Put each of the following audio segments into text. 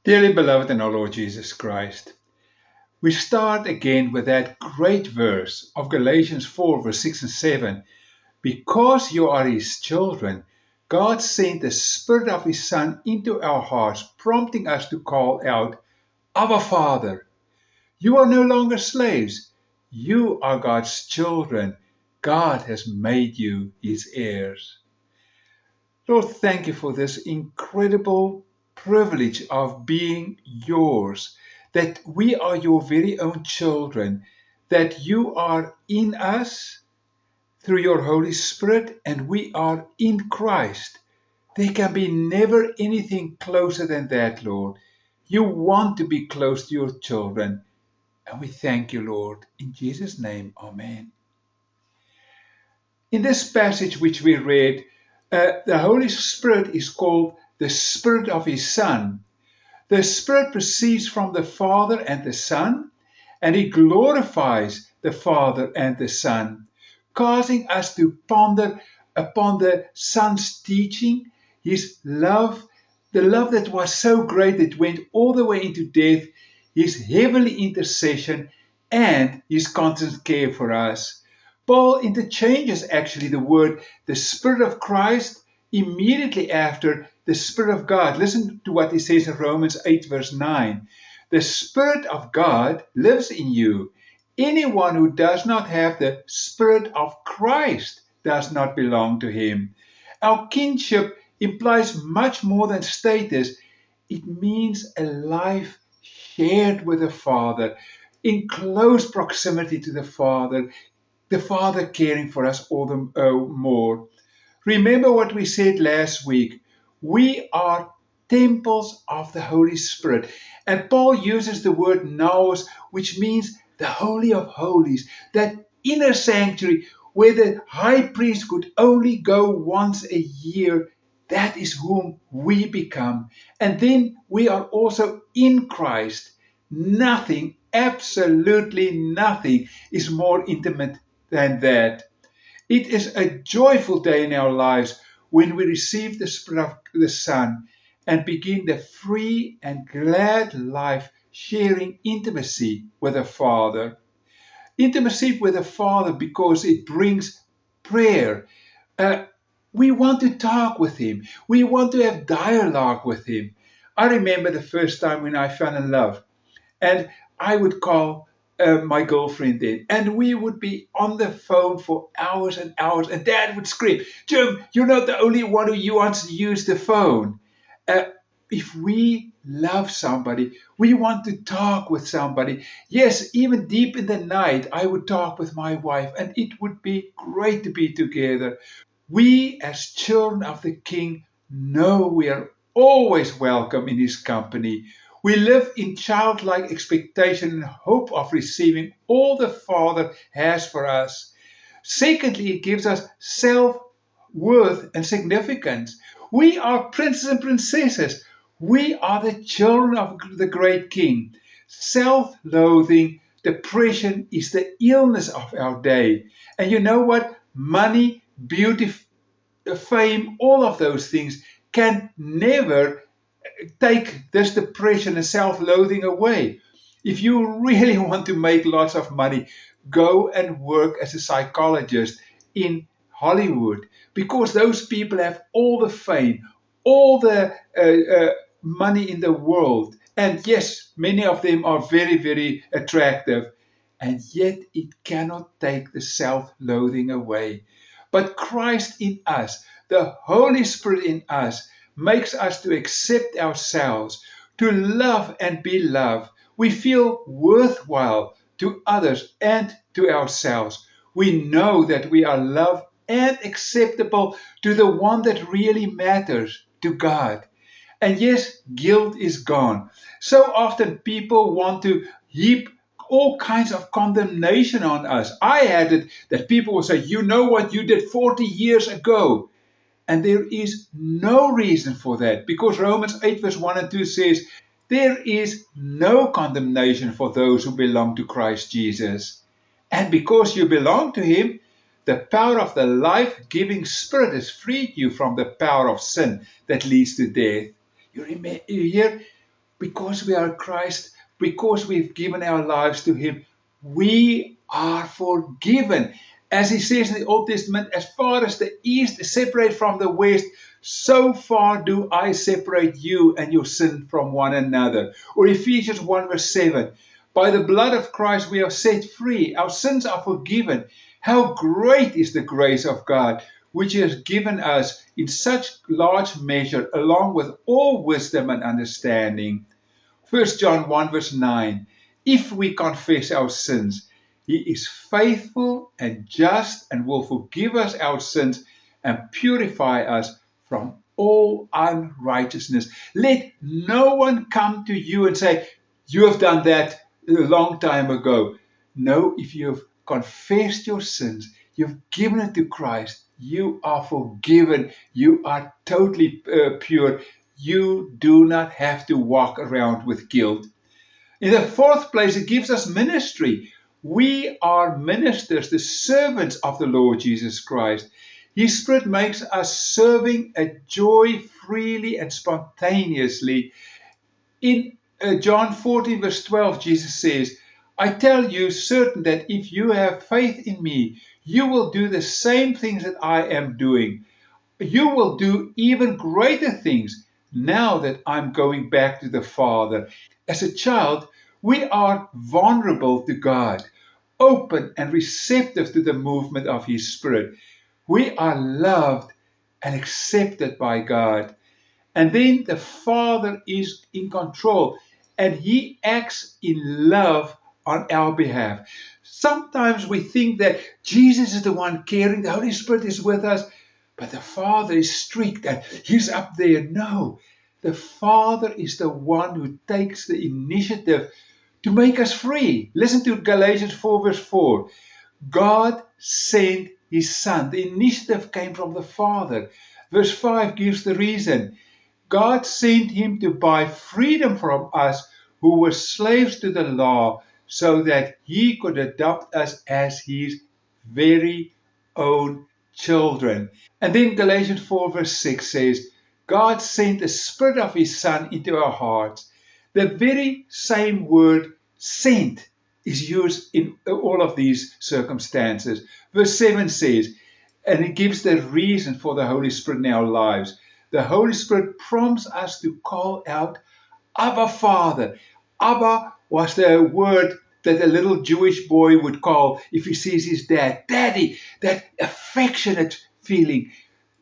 Dearly beloved in our Lord Jesus Christ, we start again with that great verse of Galatians 4, verse 6 and 7. Because you are His children, God sent the Spirit of His Son into our hearts, prompting us to call out, Abba, Father. You are no longer slaves. You are God's children. God has made you His heirs. Lord, thank you for this incredible privilege of being yours, that we are your very own children, that you are in us through your Holy Spirit and we are in Christ. There can be never anything closer than that, Lord. You want to be close to your children. And we thank you, Lord. In Jesus' name, amen. In this passage which we read, the Holy Spirit is called the Spirit of His Son. The Spirit proceeds from the Father and the Son, and He glorifies the Father and the Son, causing us to ponder upon the Son's teaching, His love, the love that was so great that went all the way into death, His heavenly intercession, and His constant care for us. Paul interchanges actually the word the Spirit of Christ immediately after the Spirit of God. Listen to what he says in Romans 8, verse 9. The Spirit of God lives in you. Anyone who does not have the Spirit of Christ does not belong to Him. Our kinship implies much more than status. It means a life shared with the Father, in close proximity to the Father caring for us all the more. Remember what we said last week. We are temples of the Holy Spirit. And Paul uses the word naos, which means the Holy of Holies, that inner sanctuary where the high priest could only go once a year. That is whom we become. And then we are also in Christ. Nothing, absolutely nothing, is more intimate than that. It is a joyful day in our lives when we receive the Spirit of the Son and begin the free and glad life sharing intimacy with the Father. Intimacy with the Father because it brings prayer. Uh, we want to talk with Him. We want to have dialogue with Him. I remember the first time when I fell in love. And I would call my girlfriend in, and we would be on the phone for hours and hours. And Dad would scream, Jim, you're not the only one who wants to use the phone. Uh, if we love somebody, we want to talk with somebody. Yes, even deep in the night, I would talk with my wife, and it would be great to be together. We, as children of the King, know we are always welcome in His company. We live in childlike expectation and hope of receiving all the Father has for us. Secondly, it gives us self worth and significance. We are princes and princesses. We are the children of the great King. Self loathing, depression is the illness of our day. And you know what? Money, beauty, fame, all of those things can never take this depression and self loathing away. If you really want to make lots of money, go and work as a psychologist in Hollywood because those people have all the fame, all the money in the world. And yes, many of them are very, very attractive. And yet it cannot take the self loathing away. But Christ in us, the Holy Spirit in us, makes us to accept ourselves, to love and be loved. We feel worthwhile to others and to ourselves. We know that we are loved and acceptable to the one that really matters, to God. And yes, guilt is gone. So often people want to heap all kinds of condemnation on us. I had it that people will say, you know what you did 40 years ago. And there is no reason for that because Romans 8, verse 1 and 2 says, there is no condemnation for those who belong to Christ Jesus. And because you belong to Him, the power of the life giving Spirit has freed you from the power of sin that leads to death. You hear? because we are Christ, because we've given our lives to Him, we are forgiven. As He says in the Old Testament, as far as the east is separated from the west, so far do I separate you and your sin from one another. Or Ephesians 1 verse 7, by the blood of Christ we are set free. Our sins are forgiven. How great is the grace of God, which He has given us in such large measure, along with all wisdom and understanding. 1 John 1 verse 9, if we confess our sins, He is faithful and just and will forgive us our sins and purify us from all unrighteousness. Let no one come to you and say, you have done that a long time ago. No, if you have confessed your sins, you've given it to Christ, you are forgiven, you are totally pure. You do not have to walk around with guilt. In the fourth place, it gives us ministry. We are ministers, the servants of the Lord Jesus Christ. His Spirit makes us serving a joy freely and spontaneously. In John 14 verse 12, Jesus says, I tell you certain that if you have faith in me, you will do the same things that I am doing. You will do even greater things now that I'm going back to the Father. As a child, we are vulnerable to God, open and receptive to the movement of His Spirit. We are loved and accepted by God. And then the Father is in control and He acts in love on our behalf. Sometimes we think that Jesus is the one caring, the Holy Spirit is with us, but the Father is strict and He's up there. No, the Father is the one who takes the initiative to make us free. Listen to Galatians 4 verse 4. God sent His Son. The initiative came from the Father. Verse 5 gives the reason. God sent Him to buy freedom from us who were slaves to the law, so that He could adopt us as His very own children. And then Galatians 4 verse 6 says, God sent the Spirit of His Son into our hearts. The very same word sent is used in all of these circumstances. Verse 7 says, and it gives the reason for the Holy Spirit in our lives. The Holy Spirit prompts us to call out, Abba, Father. Abba was the word that a little Jewish boy would call if he sees his dad. Daddy, that affectionate feeling.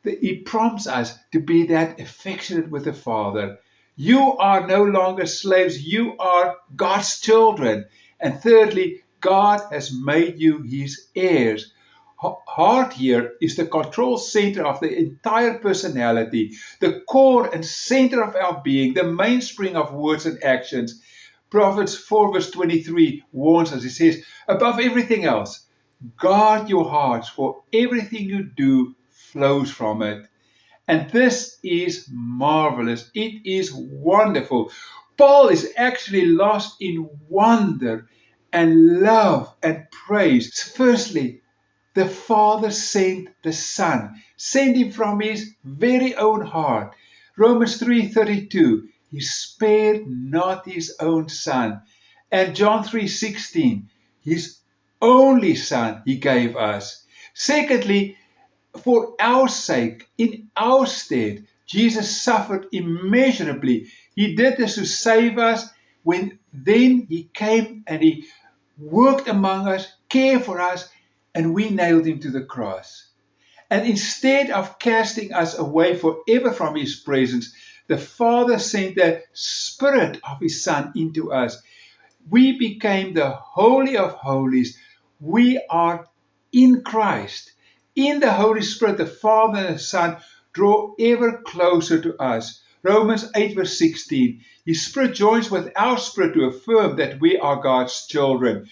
He prompts us to be that affectionate with the Father. You are no longer slaves. You are God's children. And thirdly, God has made you His heirs. Heart here is the control center of the entire personality, the core and center of our being, the mainspring of words and actions. Proverbs 4 verse 23 warns us. It says, above everything else, guard your hearts, for everything you do flows from it. And this is marvelous. It is wonderful. Paul is actually lost in wonder and love and praise. Firstly, the Father sent the Son, sent Him from His very own heart. Romans 3:32, He spared not His own Son. And John 3:16, His only Son He gave us. Secondly, for our sake, in our stead, Jesus suffered immeasurably. He did this to save us. When then He came and He worked among us, cared for us, and we nailed Him to the cross. And instead of casting us away forever from His presence, the Father sent the Spirit of His Son into us. We became the Holy of Holies. We are in Christ. In the Holy Spirit, the Father and the Son draw ever closer to us. Romans 8 verse 16. His Spirit joins with our spirit to affirm that we are God's children,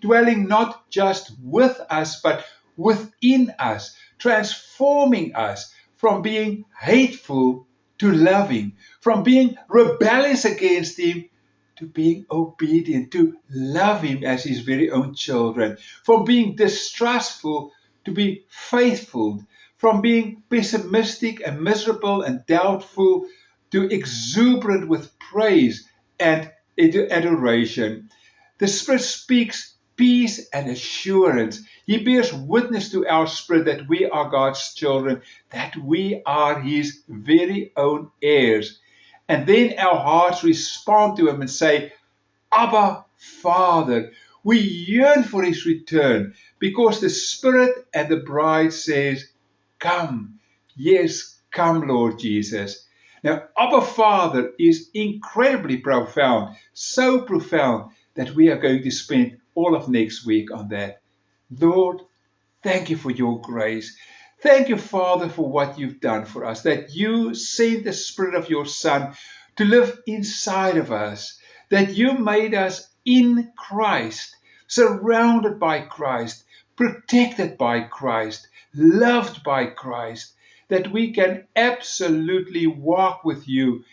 dwelling not just with us, but within us, transforming us from being hateful to loving, from being rebellious against Him to being obedient, to love Him as His very own children, from being distrustful to be faithful, from being pessimistic and miserable and doubtful to exuberant with praise and adoration. The Spirit speaks peace and assurance. He bears witness to our spirit that we are God's children, that we are His very own heirs. And then our hearts respond to Him and say, Abba, Father. We yearn for His return because the Spirit and the bride says, come. Yes, come, Lord Jesus. Now, Abba, Father is incredibly profound, so profound that we are going to spend all of next week on that. Lord, thank you for your grace. Thank you, Father, for what you've done for us, that you sent the Spirit of your Son to live inside of us, that you made us in Christ, surrounded by Christ, protected by Christ, loved by Christ, that we can absolutely walk with you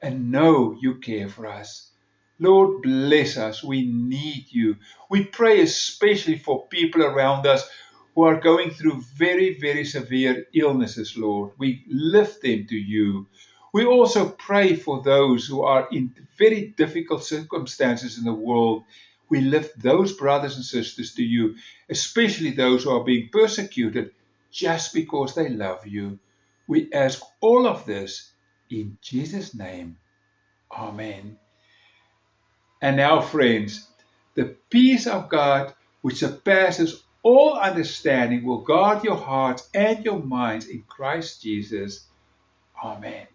and know you care for us. Lord, bless us. We need you. We pray especially for people around us who are going through very, very severe illnesses, Lord. We lift them to you. We also pray for those who are in very difficult circumstances in the world. We lift those brothers and sisters to you, especially those who are being persecuted just because they love you. We ask all of this in Jesus' name. Amen. And now, friends, the peace of God, which surpasses all understanding, will guard your hearts and your minds in Christ Jesus. Amen.